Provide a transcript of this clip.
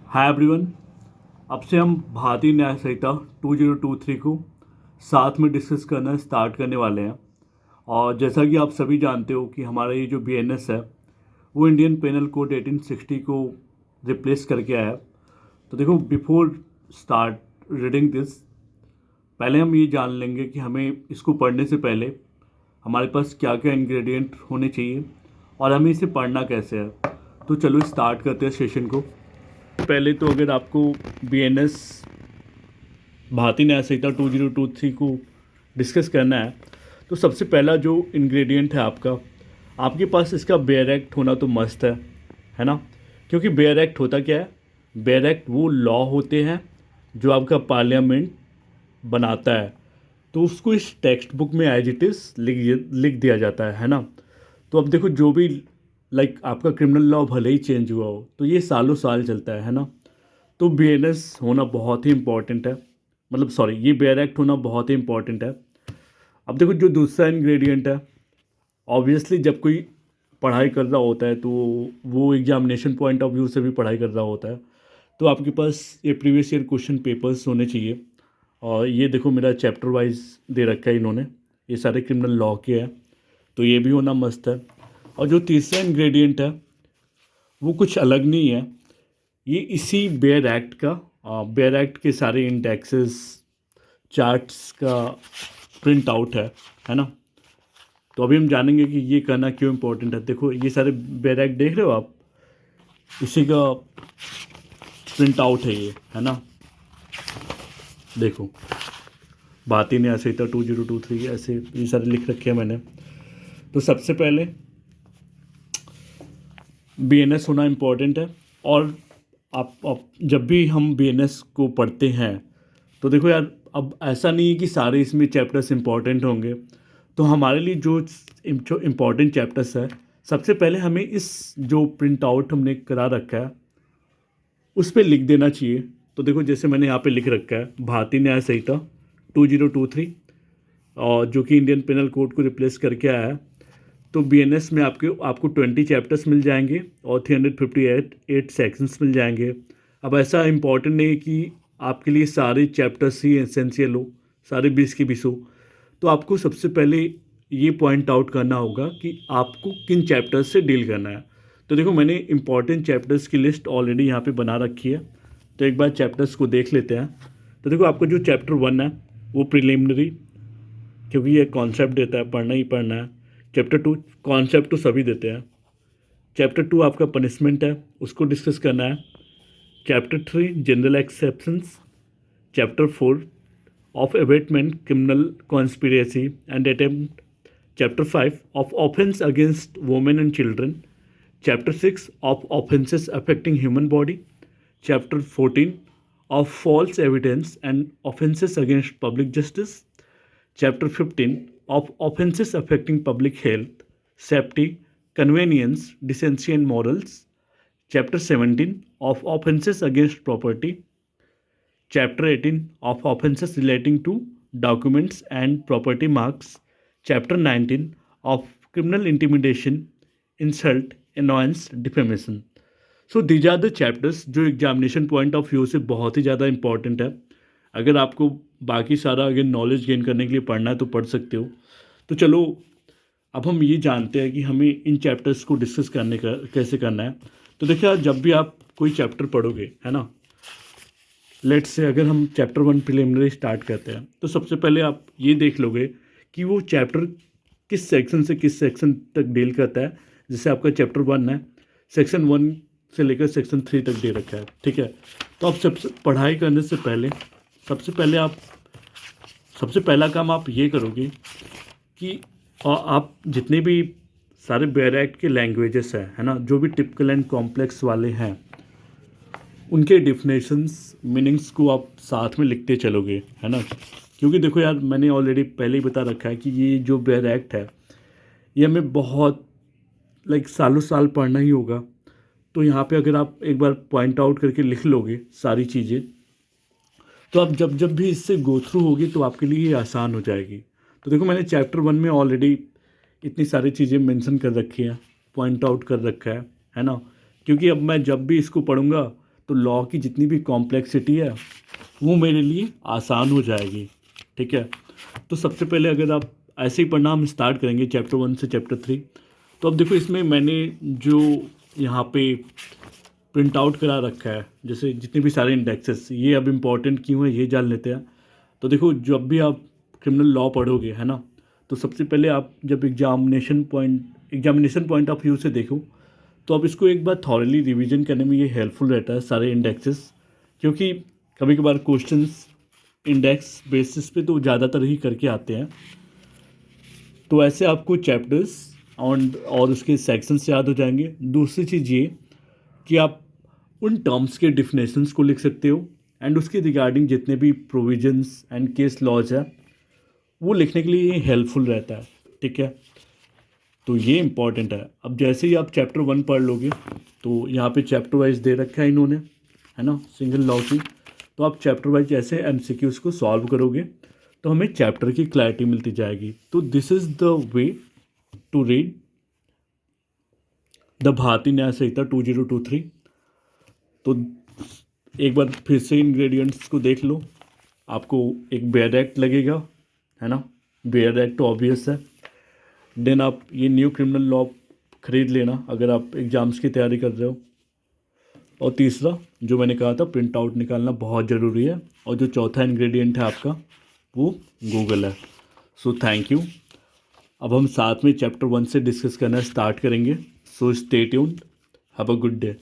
Hi everyone. अब से हम भारतीय न्याय संहिता 2023 को साथ में डिस्कस करना स्टार्ट करने वाले हैं। और जैसा कि आप सभी जानते हो कि हमारा ये जो बीएनएस है वो इंडियन पेनल कोड 1860 को रिप्लेस करके आया है। तो देखो, बिफोर स्टार्ट रीडिंग दिस, पहले हम ये जान लेंगे कि हमें इसको पढ़ने से पहले हमारे पास क्या क्या इंग्रेडिएंट होने चाहिए और हमें इसे पढ़ना कैसे है। तो चलो स्टार्ट करते हैं सेशन को। पहले तो अगर आपको बीएनएस भारतीय न्याय संहिता 2023 को डिस्कस करना है तो सबसे पहला जो इंग्रेडिएंट है आपके पास इसका बेयर एक्ट होना तो मस्त है ना। क्योंकि बेयर एक्ट होता क्या है? बेयर एक्ट वो लॉ होते हैं जो आपका पार्लियामेंट बनाता है, तो उसको इस टेक्स्ट बुक में एज इट इज़ लिख दिया जाता है ना। तो अब देखो, जो भी लाइक आपका क्रिमिनल लॉ भले ही चेंज हुआ हो तो ये सालों साल चलता है ना। तो बीएनएस होना बहुत ही इम्पॉर्टेंट है, मतलब सॉरी, ये बेयर एक्ट होना बहुत ही इम्पॉर्टेंट है। अब देखो, जो दूसरा इंग्रेडिएंट है, ऑब्वियसली जब कोई पढ़ाई कर रहा होता है तो वो एग्जामिनेशन पॉइंट ऑफ व्यू से भी पढ़ाई कर रहा होता है, तो आपके पास ये प्रीवियस ईयर क्वेश्चन पेपर्स होने चाहिए। और ये देखो, मेरा चैप्टर वाइज दे रखा है इन्होंने, ये सारे क्रिमिनल लॉ के हैं, तो ये भी होना मस्त है। और जो तीसरा इंग्रेडिएंट है वो कुछ अलग नहीं है, ये इसी बेयर एक्ट का, बेयर एक्ट के सारे इंडेक्सेस चार्ट्स का प्रिंट आउट है ना। तो अभी हम जानेंगे कि ये करना क्यों इम्पोर्टेंट है। देखो, ये सारे बेयर एक्ट देख रहे हो आप, इसी का प्रिंट आउट है ये, है ना। देखो, भारतीय न्याय संहिता 2023 ऐसे ये सारे लिख रखे हैं मैंने। तो सबसे पहले बीएनएस होना इम्पोर्टेंट है। और आप जब भी हम बीएनएस को पढ़ते हैं तो देखो यार, अब ऐसा नहीं है कि सारे इसमें चैप्टर्स इम्पॉर्टेंट होंगे। तो हमारे लिए जो इम्पॉर्टेंट चैप्टर्स है, सबसे पहले हमें इस जो प्रिंट आउट हमने करा रखा है उस पर लिख देना चाहिए। तो देखो, जैसे मैंने यहाँ पे लिख रखा है भारतीय न्याय संहिता 2023, और जो कि इंडियन पेनल कोड को रिप्लेस करके आया है। तो बीएनएस में आपको 20 चैप्टर्स मिल जाएंगे और 358 सेक्शंस मिल जाएंगे। अब ऐसा इम्पॉर्टेंट नहीं है कि आपके लिए सारे चैप्टर्स ही एसेंशियल हो, सारे 20 के 20 हो। तो आपको सबसे पहले ये पॉइंट आउट करना होगा कि आपको किन चैप्टर्स से डील करना है। तो देखो, मैंने इंपॉर्टेंट चैप्टर्स की लिस्ट ऑलरेडी यहाँ पे बना रखी है, तो एक बार चैप्टर्स को देख लेते हैं। तो देखो, आपका जो चैप्टर 1 है वो प्रिलिमिनरी, क्योंकि ये कॉन्सेप्ट देता है, पढ़ना ही पढ़ना है। चैप्टर 2 कॉन्सेप्ट तो सभी देते हैं। चैप्टर 2 आपका पनिशमेंट है, उसको डिस्कस करना है। Chapter 3 general exceptions. Chapter 4 of abetment criminal conspiracy and attempt. Chapter 5 of offence against women and children. Chapter 6 of offences affecting human body. Chapter 14 of false evidence and offences against public justice. Chapter 15 of offences affecting public health, safety, convenience, decency and morals. Chapter 17 of offences against property. Chapter 18 of offences relating to documents and property marks. Chapter 19 of criminal intimidation, insult, annoyance, defamation. So these are the chapters जो examination point of view से बहुत ही ज़्यादा important है। अगर आपको बाकी सारा अगर नॉलेज गेन करने के लिए पढ़ना है तो पढ़ सकते हो। तो चलो, अब हम ये जानते हैं कि हमें इन चैप्टर्स को डिस्कस करने का कैसे करना है। तो देखिए यार, जब भी आप कोई चैप्टर पढ़ोगे, है ना, लेट्स से अगर हम चैप्टर 1 प्रिलिमिनरी स्टार्ट करते हैं, तो सबसे पहले आप ये देख लोगे कि वो चैप्टर किस सेक्शन से किस सेक्शन तक डील करता है। जैसे आपका चैप्टर 1 है, सेक्शन 1 से लेकर सेक्शन 3 तक दे रखा है, ठीक है। तो आप सबसे पढ़ाई करने से पहले सबसे पहला काम आप ये करोगे कि आप जितने भी सारे बेयर एक्ट के लैंग्वेजेस हैं, है ना, जो भी टिपिकल एंड कॉम्प्लेक्स वाले हैं, उनके डिफिनेशंस, मीनिंग्स को आप साथ में लिखते चलोगे, है ना। क्योंकि देखो यार, मैंने ऑलरेडी पहले ही बता रखा है कि ये जो बेयर एक्ट है ये हमें बहुत सालों साल पढ़ना ही होगा। तो यहाँ पे अगर आप एक बार पॉइंट आउट करके लिख लोगे सारी चीज़ें, तो आप जब जब भी इससे गो थ्रू होगी तो आपके लिए ये आसान हो जाएगी। तो देखो, मैंने चैप्टर 1 में ऑलरेडी इतनी सारी चीज़ें मेंशन कर रखी हैं, पॉइंट आउट कर रखा है ना। क्योंकि अब मैं जब भी इसको पढ़ूंगा तो लॉ की जितनी भी कॉम्प्लेक्सिटी है वो मेरे लिए आसान हो जाएगी। ठीक है, तो सबसे पहले अगर आप ऐसे ही पढ़ना हम स्टार्ट करेंगे चैप्टर 1 से चैप्टर 3। तो अब देखो इसमें मैंने जो यहाँ पे प्रिंट आउट करा रखा है, जैसे जितने भी सारे इंडेक्सेस, ये अब इम्पॉर्टेंट क्यों है ये जान लेते हैं। तो देखो जब भी आप क्रिमिनल लॉ पढ़ोगे है ना, तो सबसे पहले आप जब एग्जामिनेशन पॉइंट ऑफ व्यू से देखो तो अब इसको एक बार थॉरली रिवीजन करने में ये हेल्पफुल रहता है सारे इंडेक्सेस, क्योंकि कभी कभार क्वेश्चंस इंडेक्स बेसिस पे तो ज़्यादातर ही करके आते हैं। तो ऐसे आपको चैप्टर्स और उसके सेक्शंस याद हो जाएंगे। दूसरी चीज़ ये कि आप उन टर्म्स के डिफिनेशंस को लिख सकते हो एंड उसके रिगार्डिंग जितने भी प्रोविजंस एंड केस लॉज है वो लिखने के लिए ये हेल्पफुल रहता है। ठीक है, तो ये इम्पॉर्टेंट है। अब जैसे ही आप चैप्टर 1 पढ़ लोगे तो यहाँ पे चैप्टर वाइज दे रखा है इन्होंने, है ना, सिंगल लॉ की। तो आप चैप्टर वाइज ऐसे एमसीक्यूज को सॉल्व करोगे तो हमें चैप्टर की क्लैरिटी मिलती जाएगी। तो this is the way to read the Bharatiya Nyaya संहिता 2023। तो एक बार फिर से इंग्रेडिएंट्स को देख लो, आपको एक बेयर एक्ट लगेगा, है ना, बेयर एक्ट तो ऑब्वियस है। देन आप ये न्यू क्रिमिनल लॉ खरीद लेना अगर आप एग्ज़ाम्स की तैयारी कर रहे हो। और तीसरा जो मैंने कहा था प्रिंट आउट निकालना बहुत ज़रूरी है। और जो चौथा इंग्रेडिएंट है आपका वो गूगल है। So thank you. अब हम साथ में चैप्टर 1 से डिस्कस करना स्टार्ट करेंगे। So stay tuned, have a good day.